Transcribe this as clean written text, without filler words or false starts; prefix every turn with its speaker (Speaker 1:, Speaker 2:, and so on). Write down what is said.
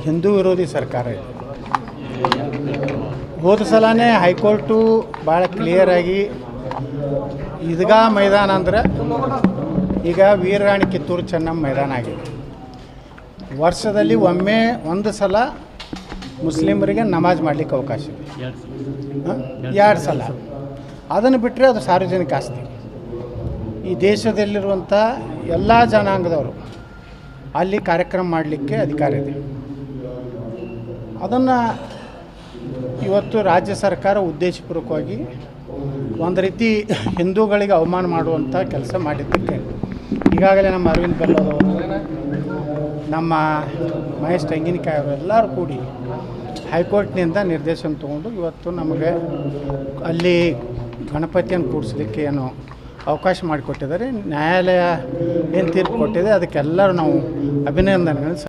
Speaker 1: ಹಿಂದೂ ವಿರೋಧಿ ಸರ್ಕಾರ ಇದೆ. ಹೋದ ಸಲನೇ ಹೈಕೋರ್ಟು ಭಾಳ ಕ್ಲಿಯರಾಗಿ ಈದ್ಗಾ ಮೈದಾನ ಅಂದ್ರೆ ಈಗ ವೀರರಾಣಿ ಕಿತ್ತೂರು ಚೆನ್ನಮ್ಮ ಮೈದಾನ ಆಗಿದೆ. ವರ್ಷದಲ್ಲಿ ಒಮ್ಮೆ ಒಂದು ಸಲ ಮುಸ್ಲಿಮರಿಗೆ ನಮಾಜ್ ಮಾಡಲಿಕ್ಕೆ ಅವಕಾಶ ಇದೆ, 2 ಸಲ. ಅದನ್ನು ಬಿಟ್ಟರೆ ಅದು ಸಾರ್ವಜನಿಕ ಆಸ್ತಿ. ಈ ದೇಶದಲ್ಲಿರುವಂಥ ಎಲ್ಲ ಜನಾಂಗದವರು ಅಲ್ಲಿ ಕಾರ್ಯಕ್ರಮ ಮಾಡಲಿಕ್ಕೆ ಅಧಿಕಾರ ಇದೆ. ಅದನ್ನು ಇವತ್ತು ರಾಜ್ಯ ಸರ್ಕಾರ ಉದ್ದೇಶಪೂರ್ವಕವಾಗಿ ಒಂದು ರೀತಿ ಹಿಂದೂಗಳಿಗೆ ಅವಮಾನ ಮಾಡುವಂಥ ಕೆಲಸ ಮಾಡಿದ್ದಕ್ಕೆ ಈಗಾಗಲೇ ನಮ್ಮ ಅರವಿಂದ್ ಬೆಲ್ಲದವರು, ನಮ್ಮ ಮಹೇಶ್ ತೆಂಗಿನಕಾಯಿ ಅವರು ಎಲ್ಲರೂ ಕೂಡಿ ಹೈಕೋರ್ಟ್ನಿಂದ ನಿರ್ದೇಶನ ತೊಗೊಂಡು ಇವತ್ತು ನಮಗೆ ಅಲ್ಲಿ ಗಣಪತಿಯನ್ನು ಕೂಡಿಸ್ಲಿಕ್ಕೆ ಏನು ಅವಕಾಶ ಮಾಡಿಕೊಟ್ಟಿದ್ದಾರೆ. ನ್ಯಾಯಾಲಯ ಏನು ತೀರ್ಪು ಕೊಟ್ಟಿದೆ ಅದಕ್ಕೆಲ್ಲರೂ ನಾವು ಅಭಿನಂದನೆಗಳನ್ನು